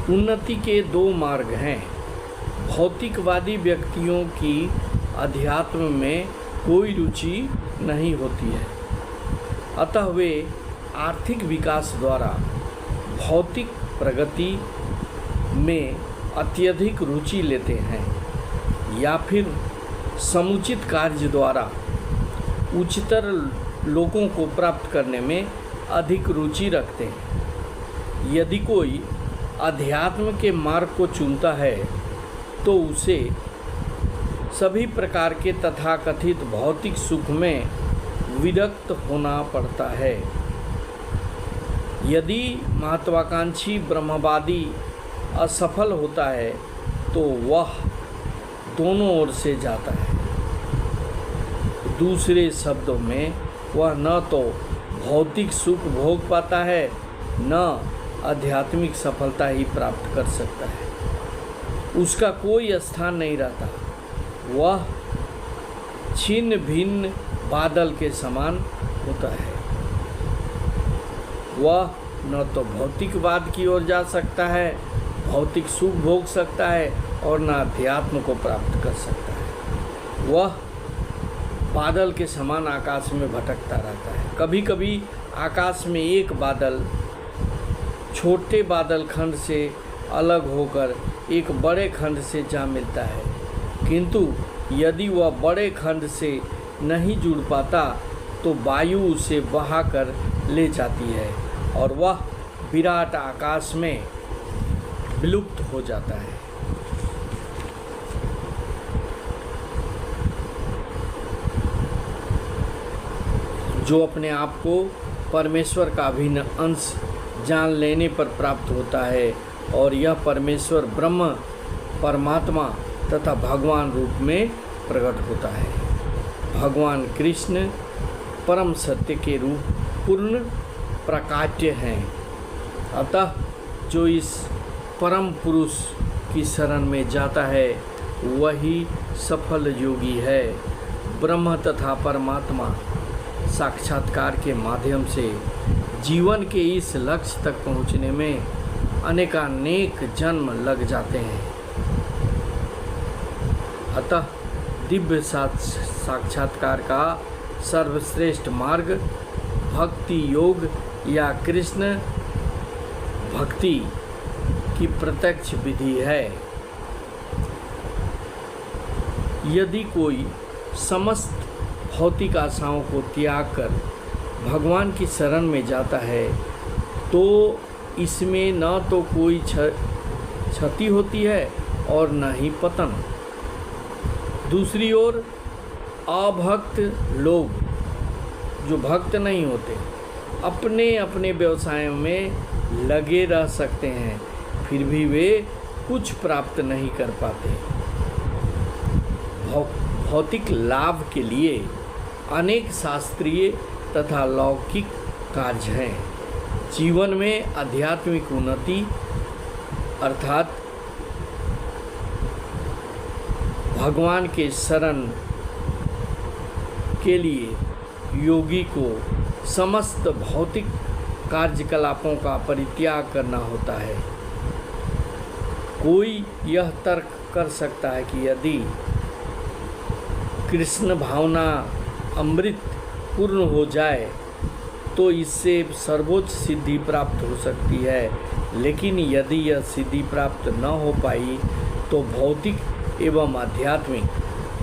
उन्नति के दो मार्ग हैं। भौतिकवादी व्यक्तियों की अध्यात्म में कोई रुचि नहीं होती है, अतः वे आर्थिक विकास द्वारा भौतिक प्रगति में अत्यधिक रुचि लेते हैं, या फिर समुचित कार्य द्वारा उच्चतर लोगों को प्राप्त करने में अधिक रुचि रखते हैं। यदि कोई अध्यात्म के मार्ग को चुनता है तो उसे सभी प्रकार के तथाकथित भौतिक सुख में विरक्त होना पड़ता है। यदि महत्वाकांक्षी ब्रह्मवादी असफल होता है तो वह दोनों ओर से जाता है। दूसरे शब्दों में वह न तो भौतिक सुख भोग पाता है, न आध्यात्मिक सफलता ही प्राप्त कर सकता है। उसका कोई स्थान नहीं रहता। वह छिन्न भिन्न बादल के समान होता है। वह न तो भौतिकवाद की ओर जा सकता है, भौतिक सुख भोग सकता है, और न अध्यात्म को प्राप्त कर सकता है। वह बादल के समान आकाश में भटकता रहता है। कभी कभी आकाश में एक बादल छोटे बादल खंड से अलग होकर एक बड़े खंड से जा मिलता है, किंतु यदि वह बड़े खंड से नहीं जुड़ पाता तो वायु उसे बहाकर ले जाती है और वह विराट आकाश में विलुप्त हो जाता है। जो अपने आप को परमेश्वर का अभिन्न अंश जान लेने पर प्राप्त होता है, और यह परमेश्वर ब्रह्म, परमात्मा तथा भगवान रूप में प्रकट होता है। भगवान कृष्ण परम सत्य के रूप पूर्ण प्रकाट्य हैं। अतः जो इस परम पुरुष की शरण में जाता है वही सफल योगी है। ब्रह्म तथा परमात्मा साक्षात्कार के माध्यम से जीवन के इस लक्ष्य तक पहुँचने में अनेकानेक जन्म लग जाते हैं। अतः दिव्य साक्षात्कार का सर्वश्रेष्ठ मार्ग भक्ति योग या कृष्ण भक्ति की प्रत्यक्ष विधि है। यदि कोई समस्त भौतिक आशाओं को त्याग कर भगवान की शरण में जाता है तो इसमें न तो कोई क्षति होती है और न ही पतन। दूसरी ओर अभक्त लोग जो भक्त नहीं होते अपने अपने व्यवसायों में लगे रह सकते हैं, फिर भी वे कुछ प्राप्त नहीं कर पाते। भौतिक लाभ के लिए अनेक शास्त्रीय तथा लौकिक कार्य हैं। जीवन में आध्यात्मिक उन्नति अर्थात भगवान के शरण के लिए योगी को समस्त भौतिक कार्यकलापों का परित्याग करना होता है। कोई यह तर्क कर सकता है कि यदि कृष्ण भावना अमृत पूर्ण हो जाए तो इससे सर्वोच्च सिद्धि प्राप्त हो सकती है, लेकिन यदि यह सिद्धि प्राप्त न हो पाई तो भौतिक एवं आध्यात्मिक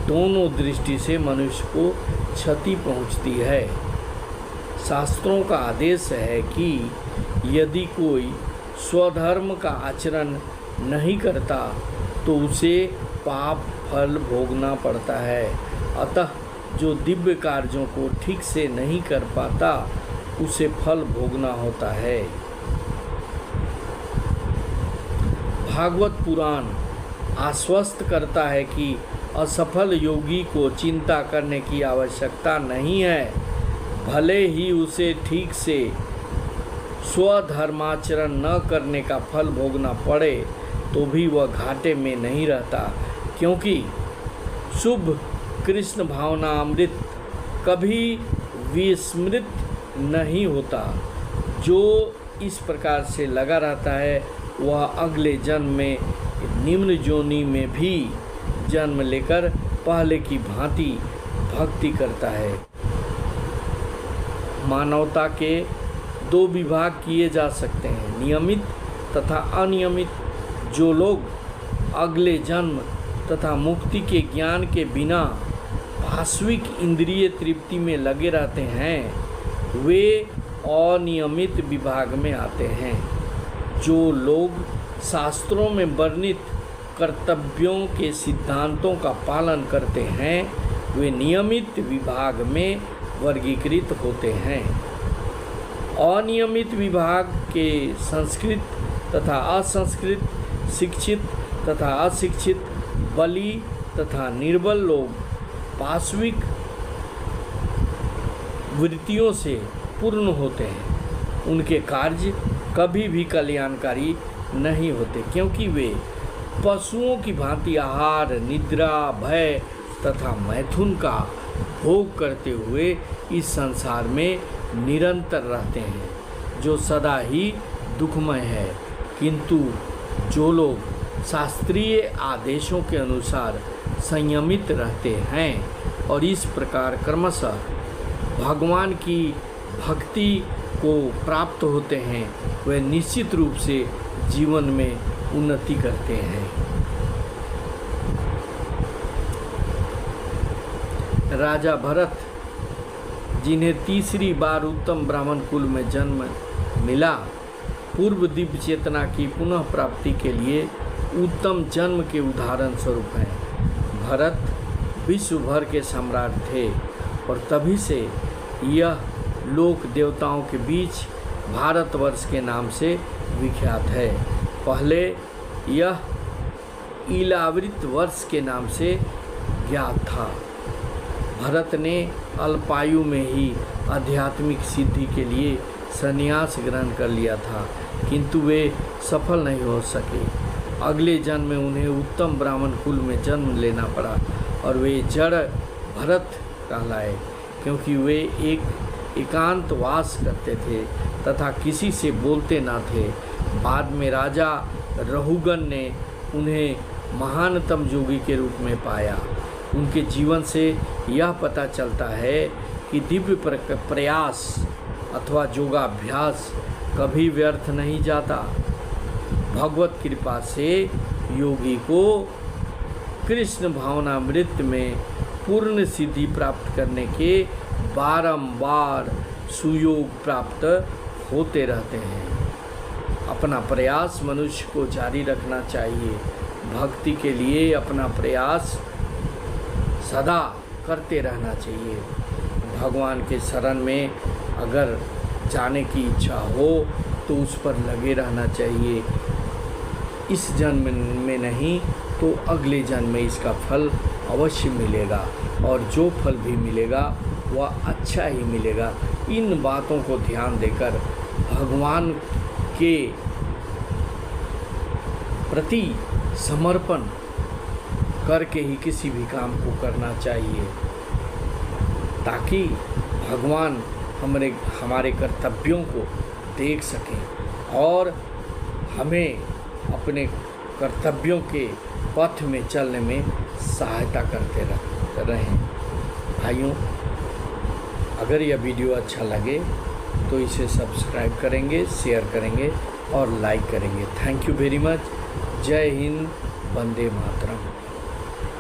दोनों दृष्टि से मनुष्य को क्षति पहुंचती है। शास्त्रों का आदेश है कि यदि कोई स्वधर्म का आचरण नहीं करता तो उसे पाप फल भोगना पड़ता है। अतः जो दिव्य कार्यों को ठीक से नहीं कर पाता उसे फल भोगना होता है। भागवत पुराण आश्वस्त करता है कि असफल योगी को चिंता करने की आवश्यकता नहीं है। भले ही उसे ठीक से स्वधर्माचरण न करने का फल भोगना पड़े तो भी वह घाटे में नहीं रहता, क्योंकि शुभ कृष्ण भावना अमृत कभी विस्मृत नहीं होता। जो इस प्रकार से लगा रहता है, वह अगले जन्म में निम्न योनि में भी जन्म लेकर पहले की भांति भक्ति करता है। मानवता के 2 विभाग किए जा सकते हैं, नियमित तथा अनियमित। जो लोग अगले जन्म तथा मुक्ति के ज्ञान के बिना भास्विक इंद्रिय तृप्ति में लगे रहते हैं, वे अनियमित विभाग में आते हैं। जो लोग शास्त्रों में वर्णित कर्तव्यों के सिद्धांतों का पालन करते हैं, वे नियमित विभाग में वर्गीकृत होते हैं। अनियमित विभाग के संस्कृत तथा असंस्कृत, शिक्षित तथा अशिक्षित, बली तथा निर्बल लोग पाश्विक वृत्तियों से पूर्ण होते हैं। उनके कार्य कभी भी कल्याणकारी नहीं होते, क्योंकि वे पशुओं की भांति आहार, निद्रा, भय तथा मैथुन का भोग करते हुए इस संसार में निरंतर रहते हैं, जो सदा ही दुखमय है। किंतु जो लोग शास्त्रीय आदेशों के अनुसार संयमित रहते हैं और इस प्रकार क्रमशः भगवान की भक्ति को प्राप्त होते हैं, वे निश्चित रूप से जीवन में उन्नति करते हैं। राजा भरत, जिन्हें तीसरी बार उत्तम ब्राह्मण कुल में जन्म मिला, पूर्व दिव्य चेतना की पुनः प्राप्ति के लिए उत्तम जन्म के उदाहरण स्वरूप हैं। भरत विश्व भर के सम्राट थे और तभी से यह लोक देवताओं के बीच भारतवर्ष के नाम से विख्यात है। पहले यह ईलावृत वर्ष के नाम से ज्ञात था। भरत ने अल्पायु में ही आध्यात्मिक सिद्धि के लिए संन्यास ग्रहण कर लिया था, किंतु वे सफल नहीं हो सके। अगले जन्म में उन्हें उत्तम ब्राह्मण कुल में जन्म लेना पड़ा और वे जड़ भरत कहलाए, क्योंकि वे एकांतवास करते थे तथा किसी से बोलते न थे। बाद में राजा रहुगन ने उन्हें महानतम योगी के रूप में पाया। उनके जीवन से यह पता चलता है कि दिव्य प्रयास अथवा योगाभ्यास कभी व्यर्थ नहीं जाता। भगवत कृपा से योगी को कृष्ण भावनामृत में पूर्ण सिद्धि प्राप्त करने के बारंबार सुयोग प्राप्त होते रहते हैं। अपना प्रयास मनुष्य को जारी रखना चाहिए। भक्ति के लिए अपना प्रयास सदा करते रहना चाहिए। भगवान के शरण में अगर जाने की इच्छा हो तो उस पर लगे रहना चाहिए। इस जन्म में नहीं तो अगले जन्म में इसका फल अवश्य मिलेगा, और जो फल भी मिलेगा वह अच्छा ही मिलेगा। इन बातों को ध्यान देकर भगवान के प्रति समर्पण करके ही किसी भी काम को करना चाहिए, ताकि भगवान हमारे कर्तव्यों को देख सकें और हमें अपने कर्तव्यों के पथ में चलने में सहायता करते रहें। भाइयों, अगर यह वीडियो अच्छा लगे तो इसे सब्सक्राइब करेंगे, शेयर करेंगे और लाइक करेंगे। Thank you very much. जय हिंद, वंदे मातरम।